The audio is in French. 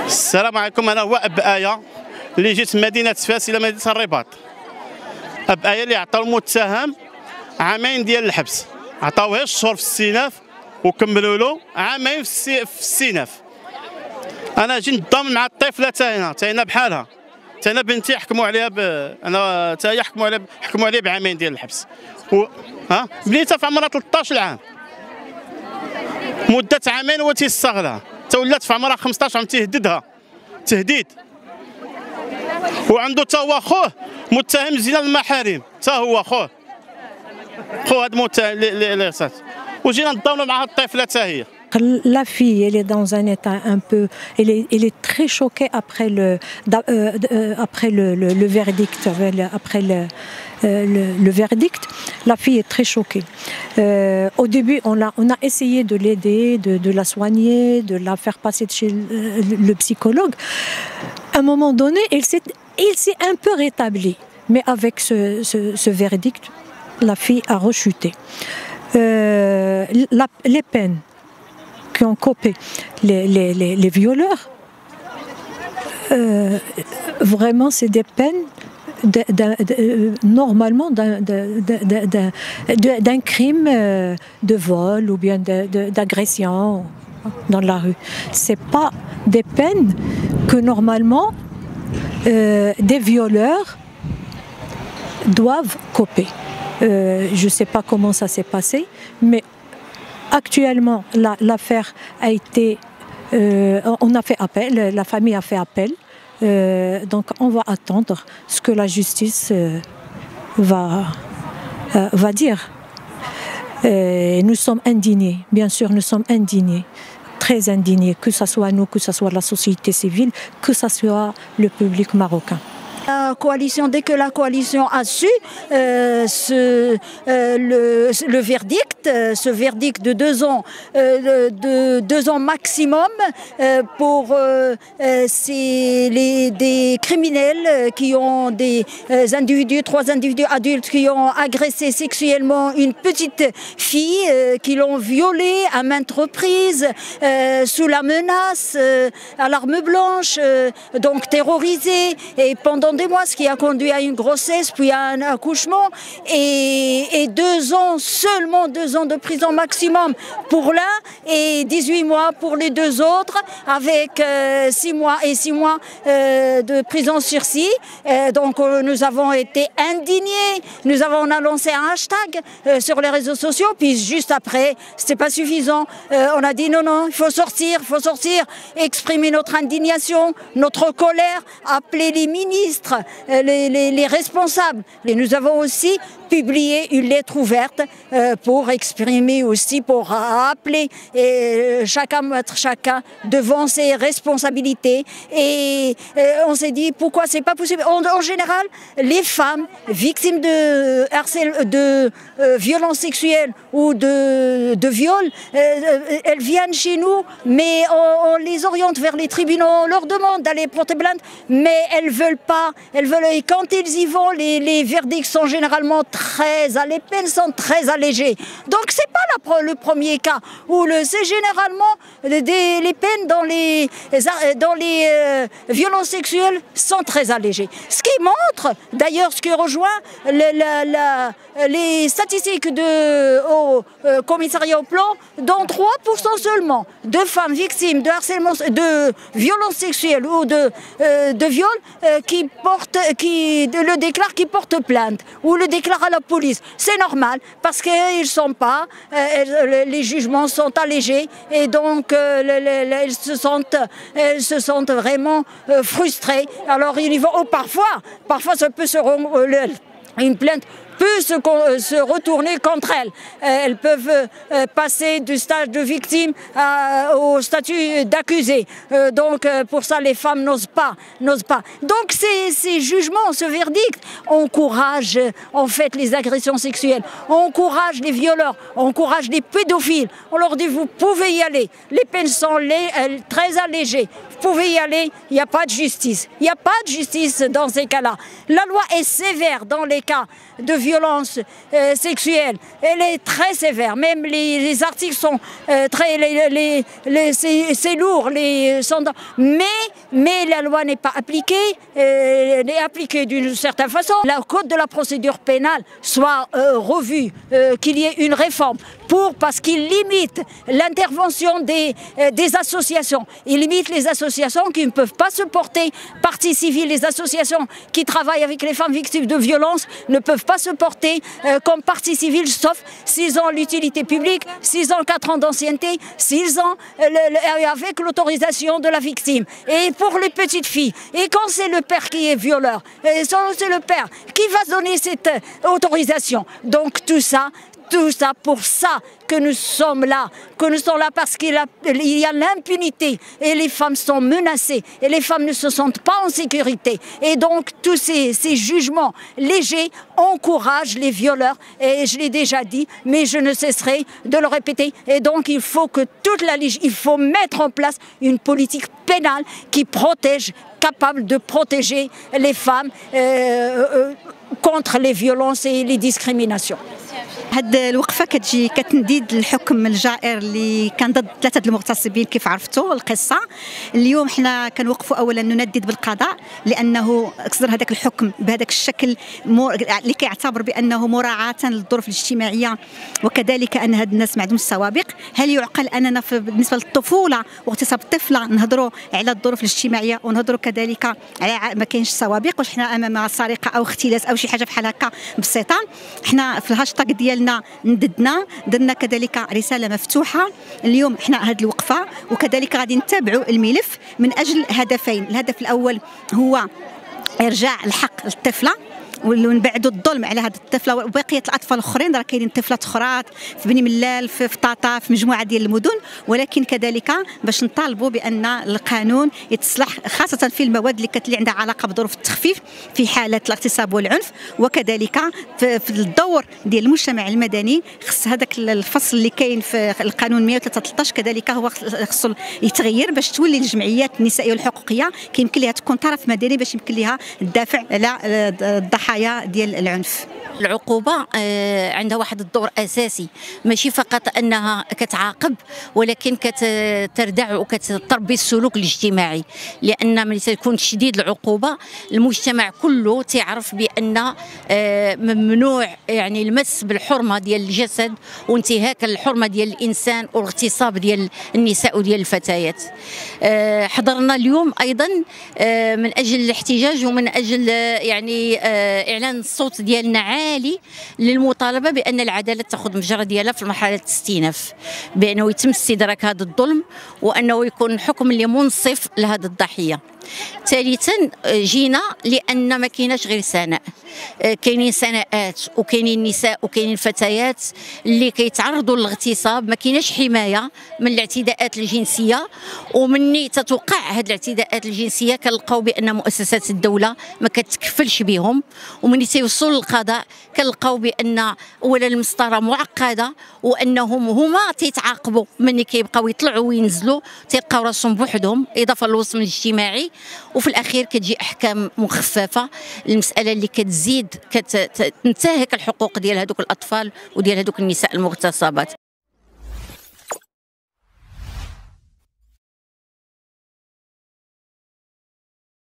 السلام عليكم. انا هو اب ايه اللي جيت من مدينه فاس الى مدينه الرباط. اب ايه اللي عطاو المتهم عامين ديال الحبس، عطاوه الشهور في السيناف وكملوا له عامين في السيناف. انا جيت نضامن مع الطفله تاينا بحالها، تاينا بنتي حكموا عليها انا تاهي حكموا عليها بعامين ديال الحبس. بنيتها في عمرها 13 عام، مده عامين هو تيستغلها، ولات في عمرها 15 عام تيهددها تهديد. وعنده تا هو خوه متهم زنا المحارم، تا هو خوه هذا المتهم اللي صات، وجينا نضامنوا مع الطفله تا هي. La fille, elle est dans un état un peu, elle est très choquée après le verdict, après le verdict. La fille est très choquée. Au début, on a essayé de l'aider, de la soigner, de la faire passer chez le psychologue. À un moment donné, il s'est un peu rétabli, mais avec ce verdict, la fille a rechuté. Les peines qui ont copé les violeurs, vraiment c'est des peines normalement d'un crime de vol ou bien d'agression dans la rue. C'est pas des peines que normalement des violeurs doivent coper. Je ne sais pas comment ça s'est passé, mais actuellement, l'affaire a été, on a fait appel, la famille a fait appel, donc on va attendre ce que la justice va dire. Nous sommes indignés, bien sûr, nous sommes indignés, très indignés, que ce soit nous, que ce soit la société civile, que ce soit le public marocain. La coalition, dès que la coalition a su le verdict, ce verdict de 2 ans, de 2 ans maximum pour des criminels qui ont des individus, 3 individus adultes qui ont agressé sexuellement une petite fille, qui l'ont violée à maintes reprises, sous la menace, à l'arme blanche, donc terrorisée, et pendant des mois, ce qui a conduit à une grossesse, puis à un accouchement, et 2 ans, seulement 2 ans de prison maximum pour l'un, et 18 mois pour les 2 autres, avec 6 mois et 6 mois de prison sursis. Donc nous avons été indignés, on a lancé un hashtag sur les réseaux sociaux, puis juste après, c'était pas suffisant, on a dit non, il faut sortir, exprimer notre indignation, notre colère, appeler les ministres, les responsables. Et nous avons aussi publié une lettre ouverte pour exprimer aussi, pour appeler chacun devant ses responsabilités. Et on s'est dit pourquoi c'est pas possible. En général, les femmes victimes de violences sexuelles ou de viols, elles viennent chez nous, mais on les oriente vers les tribunaux, on leur demande d'aller porter plainte, mais elles veulent pas. Et quand ils y vont, les verdicts sont généralement les peines sont très allégées. Donc c'est pas le premier cas où c'est généralement les peines dans les violences sexuelles sont très allégées. Ce qui montre, d'ailleurs, ce qui rejoint les statistiques au commissariat au plan, dans 3% seulement de femmes victimes de harcèlement, de violences sexuelles ou de viols qui le déclarent, qui portent plainte ou le déclarent à la police. C'est normal parce que les jugements sont allégés et donc elles se sentent vraiment frustrées. Alors ils y vont. Parfois ça peut une plainte peut se retourner contre elles. Elles peuvent passer du statut de victime au statut d'accusé. Donc pour ça, les femmes n'osent pas. Donc ces jugements, ce verdict, encouragent en fait les agressions sexuelles, encouragent les violeurs, encouragent les pédophiles. On leur dit vous pouvez y aller. Les peines sont très allégées. pouvez y aller, il n'y a pas de justice. Il n'y a pas de justice dans ces cas-là. La loi est sévère dans les cas de violence sexuelle. Elle est très sévère. Même les articles sont très... c'est lourd. Mais la loi n'est pas appliquée. Elle est appliquée d'une certaine façon. Le code de la procédure pénale soit revu, qu'il y ait une réforme parce qu'il limite l'intervention des associations. Il limite les associations qui ne peuvent pas se porter partie civile. Les associations qui travaillent avec les femmes victimes de violences ne peuvent pas se porter comme partie civile, sauf s'ils ont l'utilité publique, s'ils ont 4 ans d'ancienneté, s'ils ont avec l'autorisation de la victime. Et pour les petites filles, et quand c'est le père qui est violeur, c'est le père qui va donner cette autorisation. Donc tout ça pour ça que nous sommes là, parce qu'il y a l'impunité et les femmes sont menacées et les femmes ne se sentent pas en sécurité. Et donc tous ces jugements légers encouragent les violeurs, et je l'ai déjà dit, mais je ne cesserai de le répéter. Et donc il faut il faut mettre en place une politique pénale qui protège, capable de protéger les femmes contre les violences et les discriminations. هاد الوقفه كتجي كتنديد الحكم الجائر اللي كان ضد 3 المغتصبين كيف عرفتوا القصه. اليوم حنا كنوقفوا اولا نندد بالقضاء لانه صدر هذاك الحكم بهذاك الشكل اللي كيعتبر بانه مراعاه للظروف الاجتماعيه، وكذلك ان هاد الناس ما عندهمش سوابق. هل يعقل اننا بالنسبه للطفوله واغتصاب الطفله نهضروا على الظروف الاجتماعيه ونهضروا كذلك على ما كاينش سوابق، واش حنا امام سرقه او اختلاس او شي حاجه بحال هكا بسيطه؟ حنا في الهاشتاغ ديالنا درنا كذلك رساله مفتوحه. اليوم حنا هذه الوقفه وكذلك غادي نتابعوا الملف من اجل هدفين. الهدف الاول هو ارجاع الحق للطفله ونبعدوا الظلم على هذه الطفله وبقيه الاطفال الاخرين. راه كاينين طفلات اخرى في بني ملال، في طاطا، في مجموعه ديال المدن، ولكن كذلك باش نطالبوا بان القانون يتصلح خاصه في المواد اللي عندها علاقه بظروف التخفيف في حاله الاغتصاب والعنف، وكذلك في الدور ديال المجتمع المدني. خص هذاك الفصل اللي كاين في القانون 113 كذلك هو خصو يتغير باش تولي الجمعيات النسائيه والحقوقيه كيمكن لها تكون طرف مدني باش يمكن لها الدافع على الضحايا ديال العنف. العقوبة عندها واحد الدور أساسي، ماشي فقط أنها كتعاقب ولكن كتردع وكتربي السلوك الاجتماعي، لأن ملي تكون شديد العقوبة المجتمع كله تعرف بأن ممنوع يعني المس بالحرمة ديال الجسد وانتهاك الحرمة ديال الإنسان والاغتصاب ديال النساء وديال الفتيات. حضرنا اليوم أيضا من أجل الاحتجاج ومن أجل يعني إعلان الصوت ديالنا عالي للمطالبة بأن العدالة تأخذ مجرى ديالها في مرحلة الاستئناف، بأنه يتم استدراك هذا الظلم وأنه يكون حكم اللي منصف لهذه الضحية. ثالثا جينا لأن ما كايناش غير سناء، كاينين سناءات وكاينين نساء وكاينين فتيات اللي كيتعرضوا للاغتصاب، ما كايناش حماية من الاعتداءات الجنسية، ومني تتوقع هذه الاعتداءات الجنسية كنلقاو بأن مؤسسات الدولة ما كتكفلش بهم، ومني تيوصلوا للقضاء كنلقاو بأن اولا المسطرة معقدة وأنهم هما تيتعاقبوا ملي كيبقاو يطلعوا وينزلوا تيلقاو راسهم بوحدهم إضافة للوصم الاجتماعي، وفي الأخير كتجي أحكام مخففة. المسألة اللي كتزيد كتنتهك الحقوق ديال هذوك الأطفال وديال هذوك النساء المغتصبات.